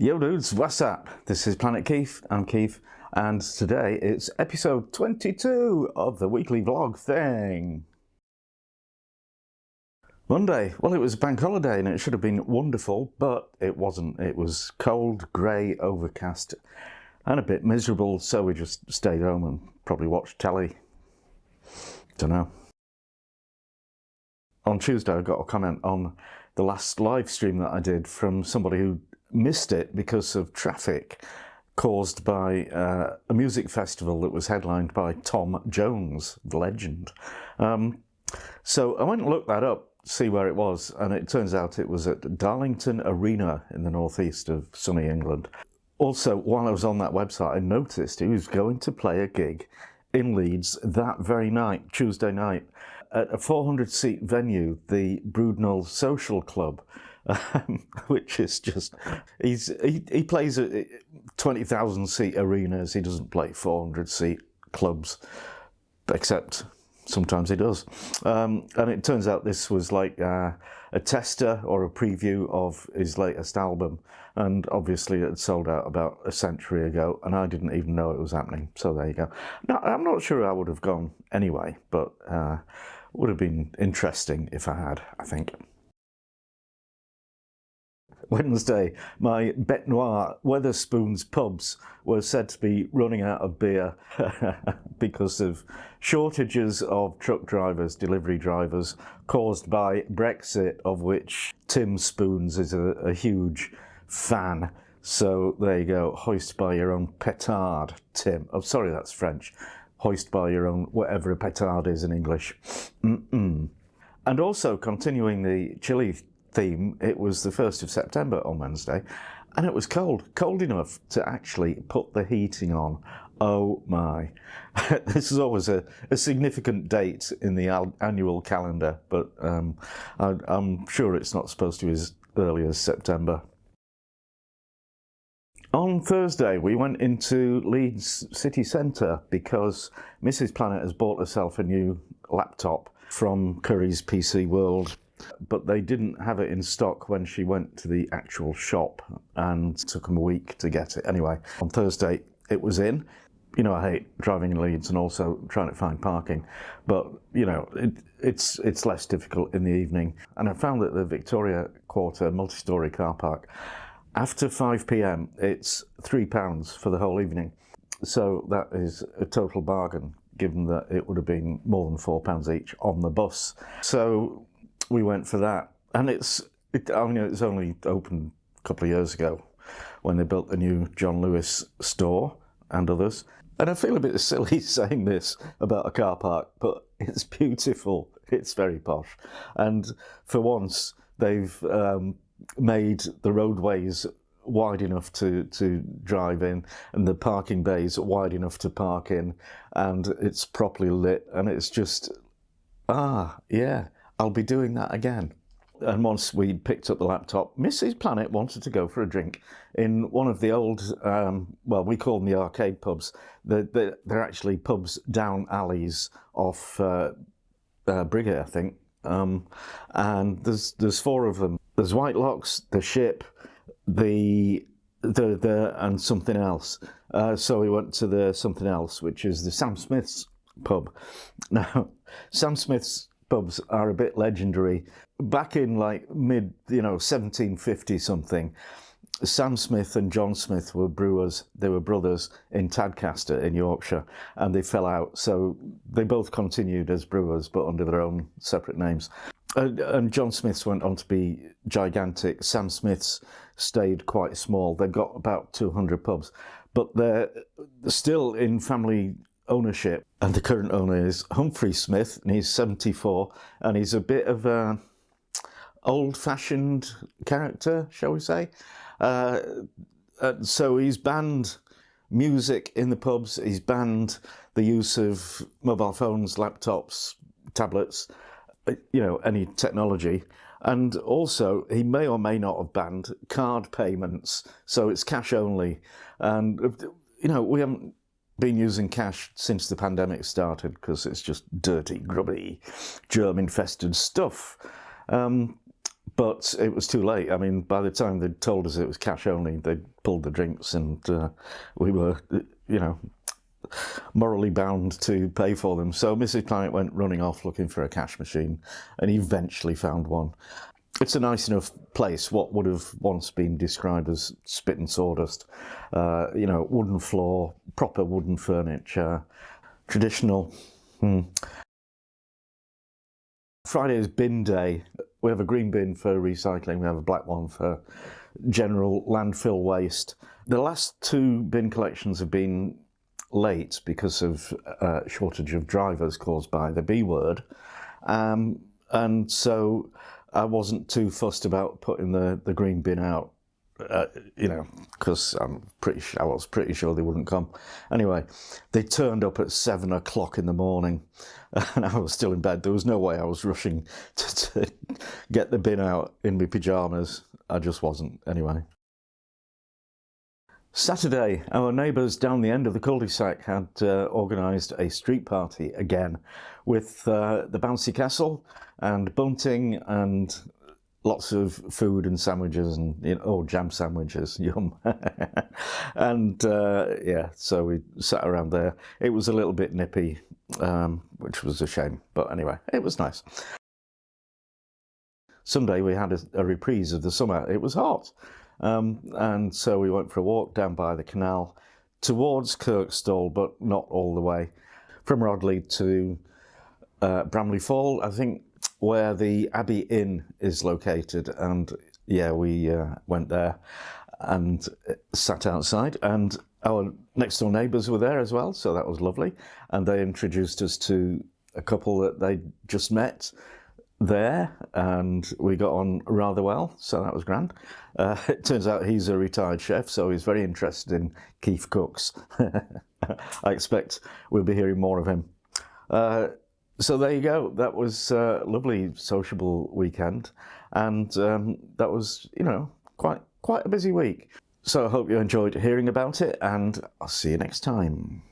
Yo dudes, what's up? This is Planet Keith, I'm Keith, and today it's episode 22 of the weekly vlog thing. Monday, well, it was a bank holiday and it should have been wonderful, but it wasn't. It was cold, grey, overcast and a bit miserable, so we just stayed home and probably watched telly. Dunno. On Tuesday I got a comment on the last live stream that I did from somebody who missed it because of traffic caused by a music festival that was headlined by Tom Jones, the legend. So I went and looked that up, see where it was, and it turns out it was at Darlington Arena in the northeast of sunny England. Also, while I was on that website, I noticed he was going to play a gig in Leeds that very night, Tuesday night, at a 400-seat venue, the Brudenell Social Club, which is just, he plays at 20,000-seat arenas. He doesn't play 400-seat clubs, except sometimes he does. And it turns out this was like a tester or a preview of his latest album, and obviously it had sold out about a century ago, and I didn't even know it was happening. So there you go. Now, I'm not sure I would have gone anyway, but would have been interesting if I had, I think. Wednesday, my Bête Noire Wetherspoons pubs were said to be running out of beer because of shortages of truck drivers, delivery drivers, caused by Brexit, of which Tim Spoons is a huge fan. So there you go, hoist by your own petard, Tim. Oh, sorry, that's French. Hoist by your own, whatever a petard is in English. And also, continuing the chilly theme, it was the 1st of September on Wednesday, and it was cold enough to actually put the heating on. Oh my. This is always a significant date in the annual calendar, but I'm sure it's not supposed to be as early as September. On Thursday, we went into Leeds city centre because Mrs. Planet has bought herself a new laptop from Curry's PC World, but they didn't have it in stock when she went to the actual shop, and it took them a week to get it. Anyway, on Thursday it was in. You know, I hate driving in Leeds and also trying to find parking, but you know, it's less difficult in the evening. And I found that the Victoria Quarter multi-storey car park, after 5 p.m, it's £3 for the whole evening. So that is a total bargain, given that it would have been more than £4 each on the bus. So we went for that, and it's only opened a couple of years ago when they built the new John Lewis store and others. And I feel a bit silly saying this about a car park, but it's beautiful. It's very posh, and for once they've made the roadways wide enough to drive in, and the parking bays wide enough to park in, and it's properly lit, and it's just, yeah, I'll be doing that again. And once we picked up the laptop, Mrs. Planet wanted to go for a drink in one of the old, well, we call them the arcade pubs. They're actually pubs down alleys off Brigade, I think. And there's 4 of them. There's Whitelocks, the Ship, the and something else. So we went to the something else, which is the Sam Smith's pub. Now, Sam Smith's pubs are a bit legendary. Back in like mid, 1750 something, Sam Smith and John Smith were brewers. They were brothers in Tadcaster in Yorkshire, and they fell out. So they both continued as brewers, but under their own separate names. And John Smith's went on to be gigantic. Sam Smith's stayed quite small. They've got about 200 pubs, but they're still in family ownership. And the current owner is Humphrey Smith, and he's 74, and he's a bit of a old-fashioned character, shall we say. So he's banned music in the pubs. He's banned the use of mobile phones, laptops, tablets, any technology. And also, he may or may not have banned card payments, so it's cash only. And, we haven't been using cash since the pandemic started because it's just dirty, grubby, germ-infested stuff. But it was too late. I mean, by the time they'd told us it was cash only, they'd pulled the drinks, and we were, morally bound to pay for them. So Mrs. Planet went running off looking for a cash machine, and eventually found one. It's a nice enough place, what would have once been described as spit and sawdust. Wooden floor, proper wooden furniture, traditional. Friday is bin day. We have a green bin for recycling, we have a black one for general landfill waste. The last two bin collections have been late because of shortage of drivers caused by the B word. And so I wasn't too fussed about putting the green bin out, because I was pretty sure they wouldn't come. Anyway, they turned up at 7 o'clock in the morning, and I was still in bed. There was no way I was rushing to get the bin out in my pyjamas. I just wasn't, anyway. Saturday, our neighbours down the end of the cul-de-sac had organised a street party again with the bouncy castle and bunting and lots of food and sandwiches and jam sandwiches, yum. And so we sat around there. It was a little bit nippy, which was a shame, but anyway, it was nice. Sunday we had a reprise of the summer. It was hot. And so we went for a walk down by the canal towards Kirkstall, but not all the way. From Rodley to Bramley Fall, I think, where the Abbey Inn is located. And yeah, we went there and sat outside. And our next door neighbours were there as well, so that was lovely. And they introduced us to a couple that they'd just met there, and we got on rather well, so that was grand. It turns out he's a retired chef, so he's very interested in Keith cooks. I expect we'll be hearing more of him. So there you go. That was a lovely sociable weekend, and that was, quite a busy week. So I hope you enjoyed hearing about it, and I'll see you next time.